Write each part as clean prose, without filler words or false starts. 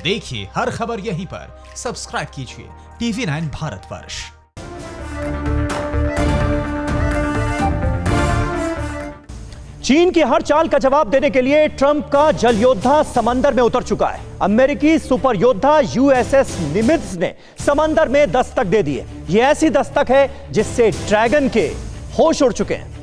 देखिए हर खबर यहीं पर। सब्सक्राइब कीजिए TV9 भारतवर्ष। चीन की हर चाल का जवाब देने के लिए ट्रंप का जल योद्धा समंदर में उतर चुका है। अमेरिकी सुपर योद्धा USS निमित्ज ने समंदर में दस्तक दे दी है। यह ऐसी दस्तक है जिससे ड्रैगन के होश उड़ चुके हैं।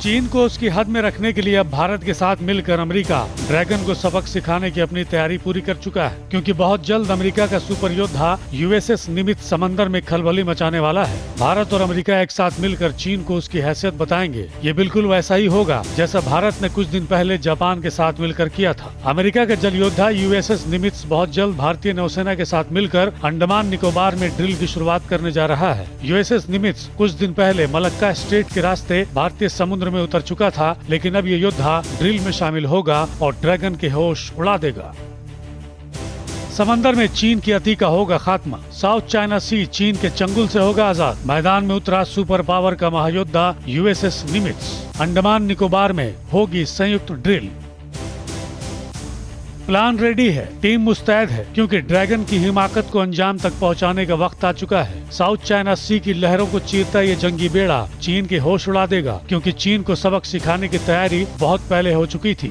चीन को उसकी हद में रखने के लिए अब भारत के साथ मिलकर अमेरिका ड्रैगन को सबक सिखाने की अपनी तैयारी पूरी कर चुका है, क्योंकि बहुत जल्द अमेरिका का सुपर योद्धा USS निमित्ज समंदर में खलबली मचाने वाला है। भारत और अमेरिका एक साथ मिलकर चीन को उसकी हैसियत बताएंगे। ये बिल्कुल वैसा ही होगा जैसा भारत ने कुछ दिन पहले जापान के साथ मिलकर किया था। अमेरिका का जल योद्धा USS निमित्ज बहुत जल्द भारतीय नौसेना के साथ मिलकर अंडमान निकोबार में ड्रिल की शुरुआत करने जा रहा है। USS निमित्ज कुछ दिन पहले मलक्का स्ट्रेट के रास्ते भारतीय समुद्र में उतर चुका था, लेकिन अब ये योद्धा ड्रिल में शामिल होगा और ड्रैगन के होश उड़ा देगा। समंदर में चीन की अति का होगा खात्मा। साउथ चाइना सी चीन के चंगुल से होगा आजाद। मैदान में उतरा सुपर पावर का महायोद्धा USS निमित्ज। अंडमान निकोबार में होगी संयुक्त ड्रिल। प्लान रेडी है, टीम मुस्तैद है, क्योंकि ड्रैगन की हिमाकत को अंजाम तक पहुंचाने का वक्त आ चुका है। साउथ चाइना सी की लहरों को चीरता ये जंगी बेड़ा चीन के होश उड़ा देगा, क्योंकि चीन को सबक सिखाने की तैयारी बहुत पहले हो चुकी थी।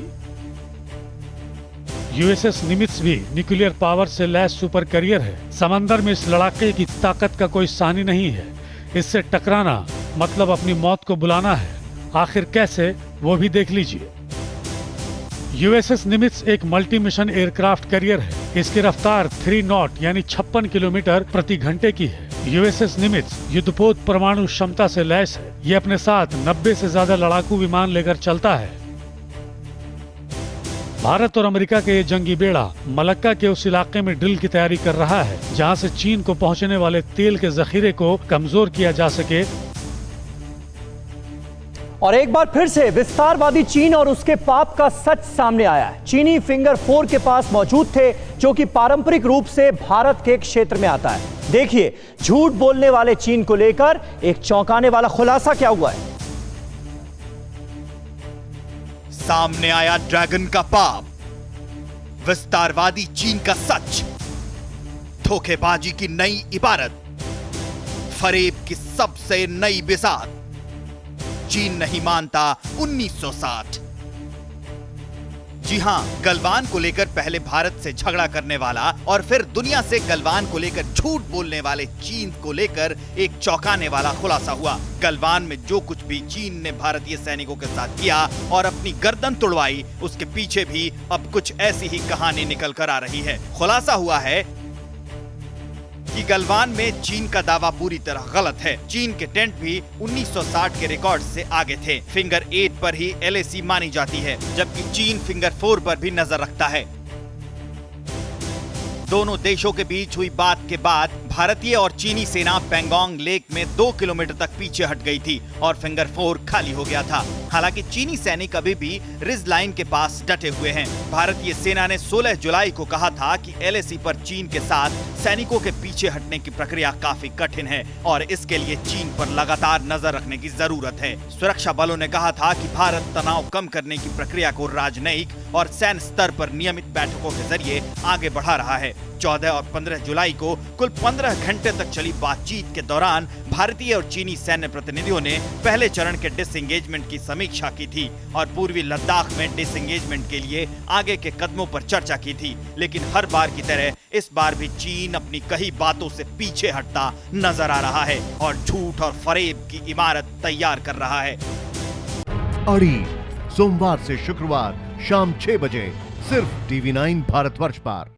USS निमित्ज भी न्यूक्लियर पावर से लैस सुपर करियर है। समंदर में इस लड़ाके की ताकत का कोई सानी नहीं है। इससे टकराना मतलब अपनी मौत को बुलाना है। आखिर कैसे, वो भी देख लीजिए। USS निमित्ज एक मल्टी मिशन एयरक्राफ्ट कैरियर है। इसकी रफ्तार 3 नॉट यानी 56 किलोमीटर प्रति घंटे की है। USS निमित्ज युद्धपोत परमाणु क्षमता से लैस है। ये अपने साथ 90 से ज्यादा लड़ाकू विमान लेकर चलता है। भारत और अमेरिका के ये जंगी बेड़ा मलक्का के उस इलाके में ड्रिल की तैयारी कर रहा है, जहां से चीन को पहुंचने वाले तेल के जखीरे को कमजोर किया जा सके। और एक बार फिर से विस्तारवादी चीन और उसके पाप का सच सामने आया है। चीनी फिंगर 4 के पास मौजूद थे, जो कि पारंपरिक रूप से भारत के क्षेत्र में आता है। देखिए झूठ बोलने वाले चीन को लेकर एक चौंकाने वाला खुलासा क्या हुआ है। सामने आया ड्रैगन का पाप, विस्तारवादी चीन का सच, धोखेबाजी की नई इबारत, फरेब की सबसे नई बिसात। चीन नहीं मानता 1960। जी हां, गलवान को लेकर पहले भारत से झगड़ा करने वाला और फिर दुनिया से गलवान को लेकर झूठ बोलने वाले चीन को लेकर एक चौंकाने वाला खुलासा हुआ। गलवान में जो कुछ भी चीन ने भारतीय सैनिकों के साथ किया और अपनी गर्दन तुड़वाई, उसके पीछे भी अब कुछ ऐसी ही कहानी निकल कर आ रही है। खुलासा हुआ है कि गलवान में चीन का दावा पूरी तरह गलत है। चीन के टेंट भी 1960 के रिकॉर्ड से आगे थे। फिंगर 8 पर ही LAC मानी जाती है, जबकि चीन फिंगर 4 पर भी नजर रखता है। दोनों देशों के बीच हुई बात के बाद भारतीय और चीनी सेना पेंगोंग लेक में 2 किलोमीटर तक पीछे हट गई थी और फिंगर 4 खाली हो गया था। हालांकि चीनी सैनिक अभी भी रिज लाइन के पास डटे हुए हैं। भारतीय सेना ने 16 जुलाई को कहा था कि LAC पर चीन के साथ सैनिकों के पीछे हटने की प्रक्रिया काफी कठिन है और इसके लिए चीन पर लगातार नजर रखने की जरूरत है। सुरक्षा बलों ने कहा था कि भारत तनाव कम करने की प्रक्रिया को राजनयिक और सैन्य स्तर पर नियमित बैठकों के जरिए आगे बढ़ा रहा है। 14 और 15 जुलाई को कुल 15 घंटे तक चली बातचीत के दौरान भारतीय और चीनी सैन्य प्रतिनिधियों ने पहले चरण के डिसएंगेजमेंट की समीक्षा की थी और पूर्वी लद्दाख में डिसएंगेजमेंट के लिए आगे के कदमों पर चर्चा की थी। लेकिन हर बार की तरह इस बार भी चीन अपनी कही बातों से पीछे हटता नजर आ रहा है और झूठ और फरेब की इमारत तैयार कर रहा है। अड़ी सोमवार से शुक्रवार शाम 6 बजे सिर्फ TV9 भारतवर्ष पर।